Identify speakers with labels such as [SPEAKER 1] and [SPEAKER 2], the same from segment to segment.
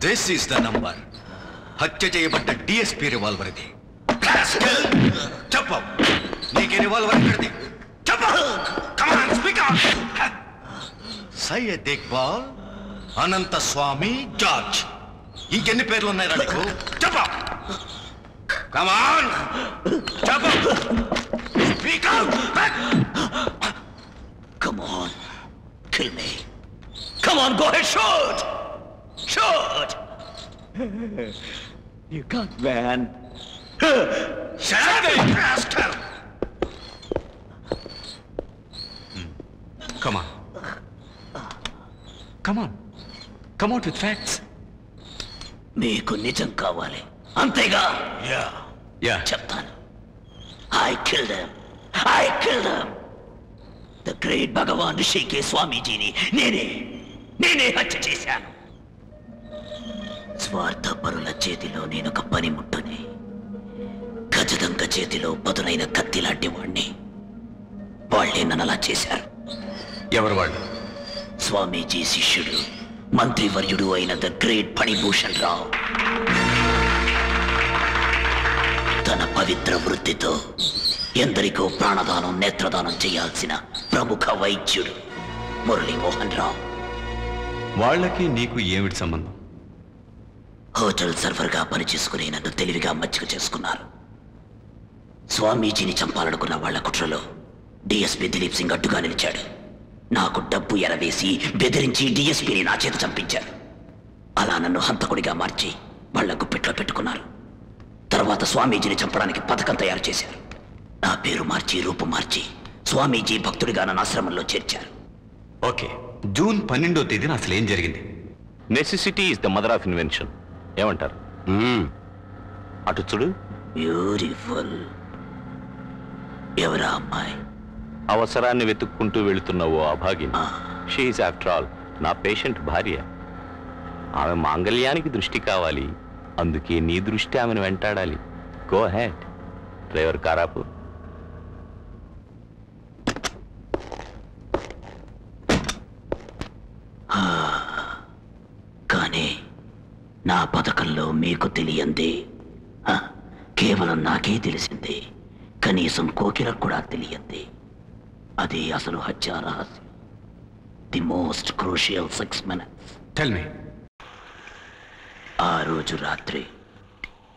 [SPEAKER 1] This is the number. హత్య చేయబడ్డ DSP revolver ఇది. చెప్పు, నీకు రివాల్వర్ ఎక్కడిది? చెప్పు. Come on speak out. Syed Iqbal, Anantha Swamy, George. ఇంకెన్ని పేర్లు ఉన్నాయిరా నీకు? చెప్పు. కమాన్ చెప్పు. Speak out.
[SPEAKER 2] Come on, kill me. Come on, go ahead, shoot! Shoot! You can't, man.
[SPEAKER 1] Shut up, you rascal! Come on. Come on. Come out with facts.
[SPEAKER 2] మీకు నిజం కావాలి అంతేగా?
[SPEAKER 1] Yeah.
[SPEAKER 2] చెప్తాను. I killed him. I killed him. The great భగవాన్ ఋషికే స్వామీజీని నేనే హత్య చేశాను. స్వార్థపరుల చేతిలో నేనొక పనిముట్టుని, గజదంక చేతిలో పదునైన కత్తి లాంటి వాణ్ణి. వాళ్ళే నన్ను అలా చేశారు.
[SPEAKER 1] ఎవరు వాళ్ళు?
[SPEAKER 2] స్వామీజీ శిష్యుడు, మంత్రివర్యుడు అయిన ద గ్రేట్ ఫణిభూషణ్ రావు. తన పవిత్ర వృత్తితో ఎందరికో ప్రాణదానం, నేత్రదానం చేయాల్సిన ప్రముఖ వైద్యుడు మురళీమోహన్ రావు.
[SPEAKER 1] వాళ్ళకి నీకు ఏమిటి సంబంధం?
[SPEAKER 2] హోటల్ సర్వర్గా పనిచేసుకుని నన్ను తెలివిగా మచ్చిక చేసుకున్నారు. స్వామీజీని చంపాలనుకున్న వాళ్ల కుట్రలో డిఎస్పీ దిలీప్ సింగ్ అడ్డుగా నిలిచాడు. నాకు డబ్బు ఎరవేసి బెదిరించి డిఎస్పీని నా చేత చంపించారు. అలా నన్ను హంతకుడిగా మార్చి వాళ్ల గుప్పెట్లో పెట్టుకున్నారు. తర్వాత స్వామీజీని చంపడానికి పథకం తయారు చేశారు. నా పేరు మార్చి, రూపు మార్చి స్వామీజీ భక్తుడిగా నన్ను ఆశ్రమంలో చేర్చారు.
[SPEAKER 1] ఓకే, జూన్ 12వ తేదీన అసలు ఏం జరిగింది?
[SPEAKER 3] Necessity is the mother of invention ఏమంటారు? అటు చూడు.
[SPEAKER 2] బ్యూటిఫుల్. ఎవరా అమ్మాయి?
[SPEAKER 3] అవసరాన్ని వెతుక్కుంటూ వెళుతున్న ఓ అభాగిని. షీఈస్ ఆఫ్టర్ ఆల్ నా పేషెంట్ భార్య. ఆమె మాంగళ్యానికి దృష్టి కావాలి, అందుకే నీ దృష్టి ఆమెను వెంటాడాలి. Go ahead. డ్రైవర్ కారాపు.
[SPEAKER 2] కానీ నా పథకంలో మీకు తెలియంది కేవలం నాకే తెలిసింది. కనీసం కోకిలకు కూడా తెలియంది. అది అసలు హత్య రహస్యం. The most crucial 6 minutes.
[SPEAKER 1] Tell me.
[SPEAKER 2] ఆ రోజు రాత్రి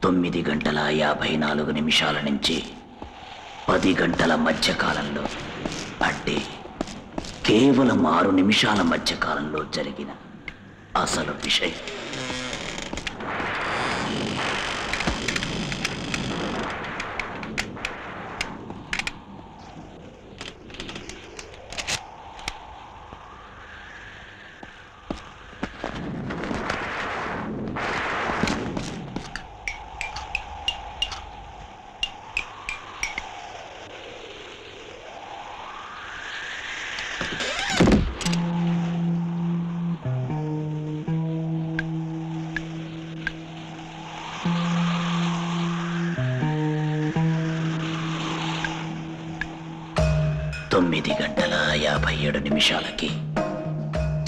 [SPEAKER 2] 9:54 నుంచి 10 గంటల మధ్య కాలంలో, అంటే కేవలం 6 నిమిషాల మధ్య కాలంలో జరిగిన అసలు విషయం. గంటల 57 నిమిషాలకి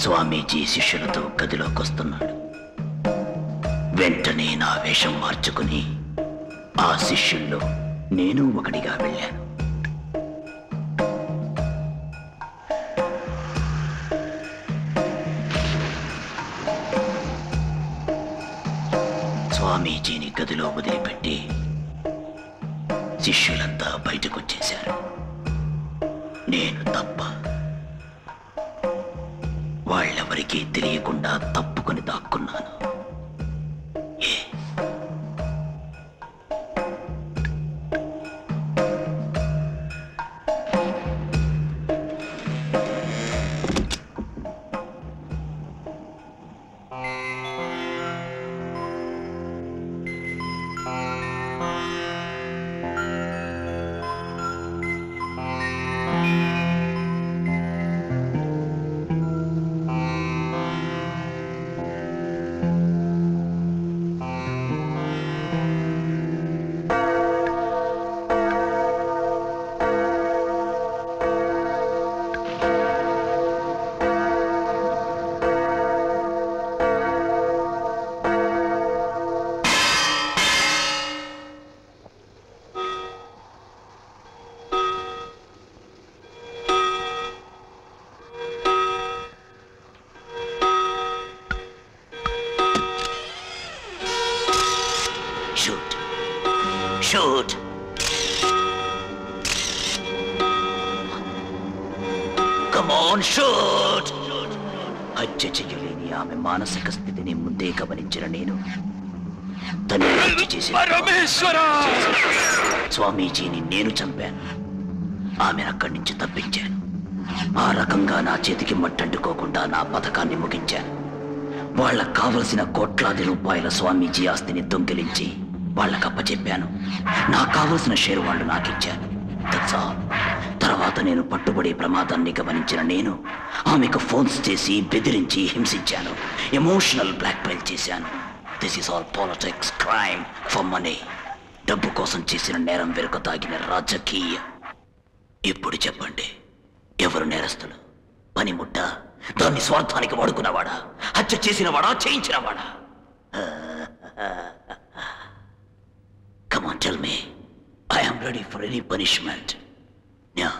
[SPEAKER 2] స్వామీజీ శిష్యులతో గదిలోకొస్తున్నాడు. వెంటనే నా వేషం మార్చుకుని ఆ శిష్యుల్లో నేను ఒకటిగా వెళ్ళాను. స్వామీజీని గదిలో వదిలిపెట్టి శిష్యులంతా బయటకొచ్చేశారు. నేను తప్ప. వాళ్ళెవరికీ తెలియకుండా తప్పుకొని దాక్కున్నాను. షూట్. Come on shoot. హత్య చెయ్యలేని ఆమె మానసిక స్థితిని ముందే గమనించిన నేను తను హత్య చేసి స్వామీజీని నేను చంపాను. ఆమెను అక్కడి నుంచి తప్పించాను. ఆ రకంగా నా చేతికి మట్టంటుకోకుండా నా పథకాన్ని ముగించాను. వాళ్ళకు కావలసిన కోట్లాది రూపాయల స్వామీజీ ఆస్తిని దొంగిలించి వాళ్ళకు అప్పచెప్పాను. నాకు కావలసిన షేరు వాళ్ళు నాకిచ్చాను. తర్వాత నేను పట్టుబడే ప్రమాదాన్ని గమనించిన నేను ఆమెకు ఫోన్స్ చేసి బెదిరించి హింసించాను. ఎమోషనల్ బ్లాక్మెయిల్ చేశాను. This is all politics, crime for money. డబ్బు కోసం చేసిన నేరం వెనుక తాగిన రాజకీయ. ఇప్పుడు చెప్పండి, ఎవరు నేరస్తులు? పనిముట్ట? దాన్ని స్వార్థానికి వాడుకున్నవాడా? హత్య చేసినవాడా? చేయించినవాడా? Come on, tell me. I am ready for any punishment. Yeah.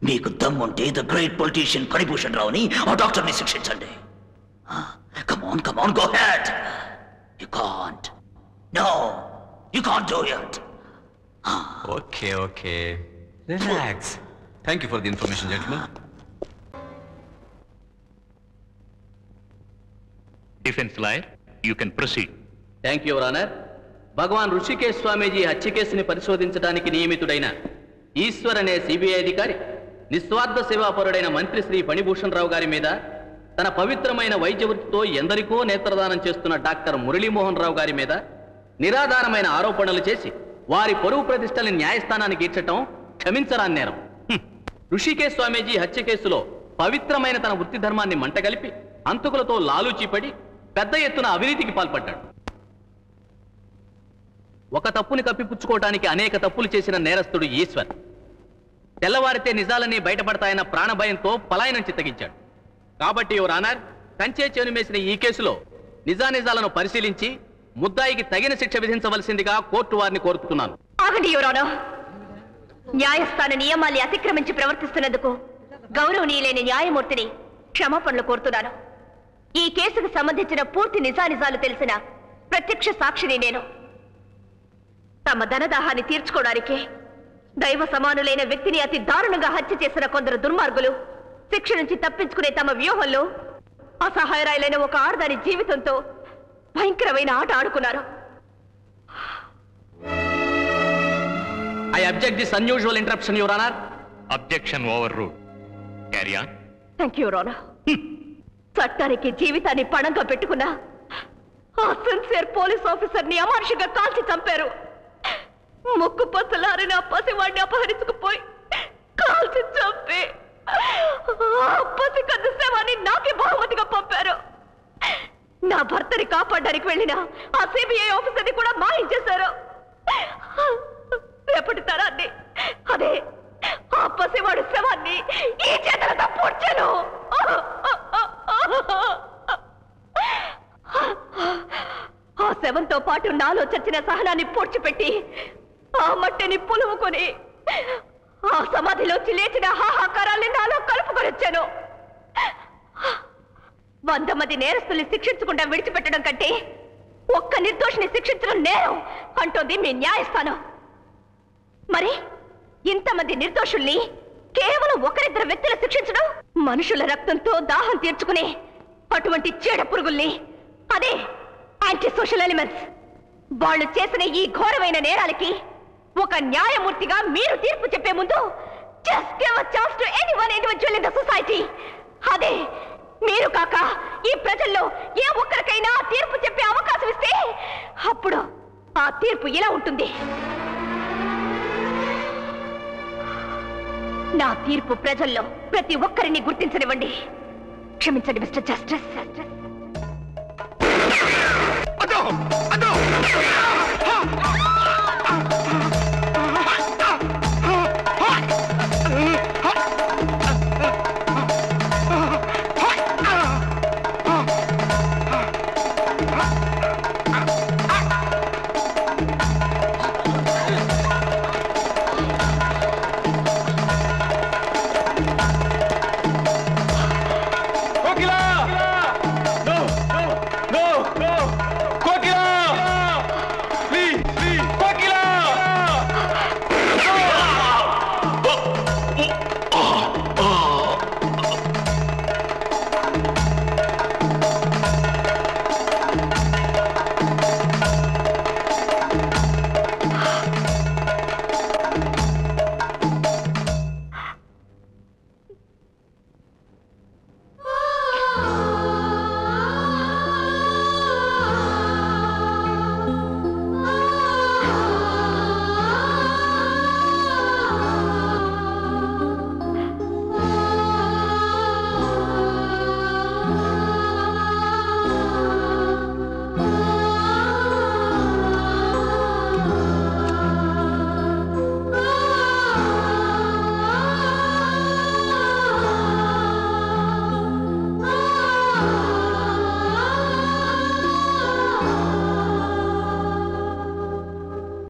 [SPEAKER 2] మీకు దమ్ముంటే ద గ్రేట్ పొలిటీషియన్ పరిభూషణ్ రావుని ఆ డాక్టర్ని శిక్షించండి. Come on, go ahead. You can't. No, you can't do it.
[SPEAKER 4] Okay. Relax. Thank you for the information, gentlemen.
[SPEAKER 5] Defense lawyer, you can proceed.
[SPEAKER 6] Thank you, your honour. Bhagwan Rishikesh Swamiji హత్య కేసుని పరిశోధించడానికి నియమితుడైన ఈశ్వర్ అనే CBI అధికారి నిస్వార్థ సేవాపరుడైన మంత్రి శ్రీ ఫణిభూషణ్ రావు గారి మీద తన పవిత్రమైన వైద్య వృత్తితో ఎందరికో నేత్రదానం చేస్తున్న డాక్టర్ మురళీమోహన్ రావు గారి మీద నిరాధారమైన ఆరోపణలు చేసి వారి పరువు ప్రతిష్టల్ని న్యాయస్థానానికి ఈడ్చటం క్షమించరాని నేరం. ఋషికేశ్ స్వామీజీ హత్య కేసులో పవిత్రమైన తన వృత్తి ధర్మాన్ని మంటగలిపి అంతకులతో లాలూచీపడి పెద్ద ఎత్తున అవినీతికి పాల్పడ్డాడు. ఒక తప్పుని కప్పిపుచ్చుకోవటానికి అనేక తప్పులు చేసిన నేరస్తుడు ఈశ్వర్ తెల్లవారితే నిజాలన్నీ బయటపడతాయన్న ప్రాణభయంతో పలాయనం చిత్తగించాడు. కాబట్టి యువర్ ఆనర్, కంచే చేనుమేసిన ఈ కేసులో నిజానిజాలను పరిశీలించి ముద్దాయికి తగిన శిక్ష విధించవలసిందిగా కోర్టు వారిని కోరుతున్నాను.
[SPEAKER 7] ఆగండి యువర్ ఆనర్. న్యాయస్థాన నియమాల్ని అతిక్రమించి ప్రవర్తిస్తున్నందుకు గౌరవనీయులైన న్యాయమూర్తిని క్షమాపణలు కోరుతున్నాను. ఈ కేసుకు సంబంధించిన పూర్తి నిజానిజాలు తెలిసిన ప్రత్యక్ష సాక్షిని నేను. తమ ధనదాహాన్ని తీర్చుకోవడానికి దైవ సమానులైన వ్యక్తిని అతి దారుణంగా హత్య చేసిన కొందరు దుర్మార్గులు శిక్ష నుంచి తప్పించుకునే తమ వ్యూహంలో అసహాయరాయులైన ఒక ఆడదాని జీవితంతో భయంకరమైన ఆట ఆడుకున్నారు.
[SPEAKER 6] I object this unusual interruption, Your Honor.
[SPEAKER 5] Objection overruled. Carry on.
[SPEAKER 7] Thank you, Your Honor. చట్టానికి జీవితాన్ని పణంగా పెట్టుకున్న ఆ సిన్సియర్ పోలీస్ ఆఫీసర్ని అమానుషంగా కాల్చి చంపారు. ముక్కు పచ్చలారిన పసివాడిని అపహరించుకుపోయి కాల్చి చంపి పసి కద్ద శవాన్ని నాకే బహుమతిగా పంపారు. నా భర్తని కాపాడడానికి వెళ్ళిన ఆ సిబిఐ ఆఫీసర్ని కూడా మాయించేశారు. రేపటి తరాన్ని, అదే ఆ పసివాడి శవాన్ని ఈ చేతులతో పూడ్చాను. ఆ శవంతో పాటు నాలో చచ్చిన సహనాన్ని పూడ్చిపెట్టి ఆ మట్టిని పులుముకొని ఆ సమాధిలోంచి లేచిన హాహాకారాల్ని నాలో కలుపుకొని వచ్చాను. 100 మంది నేరస్తుల్ని శిక్షించకుండా విడిచిపెట్టడం కంటే ఒక్క నిర్దోషిని శిక్షించడం నేరం అంటోంది మీ న్యాయస్థానం. మరి ఇంతమంది నిర్దోషుల్ని కేవలం ఒకరిద్దరు వ్యక్తులు శిక్షించడం, మనుషుల రక్తంతో దాహం తీర్చుకునే అటువంటి చీడ పురుగుల్ని, అదే యాంటీ సోషల్ ఎలిమెంట్స్, వాళ్ళు చేసిన ఈ ఘోరమైన నేరాలకి ఒక న్యాయమూర్తిగా మీరు తీర్పు చెప్పే ముందు just give a chance to anyone individual in the society. అదే మీరు కాక ఈ ప్రజల్లో ఏ ఒక్కరికైనా తీర్పు చెప్పే అవకాశం ఇస్తే అప్పుడు ఆ తీర్పు ఇలా ఉంటుంది. నా తీర్పు ప్రజల్లో ప్రతి ఒక్కరిని గుర్తించనివ్వండి. క్షమించండి మిస్టర్ జస్టిస్.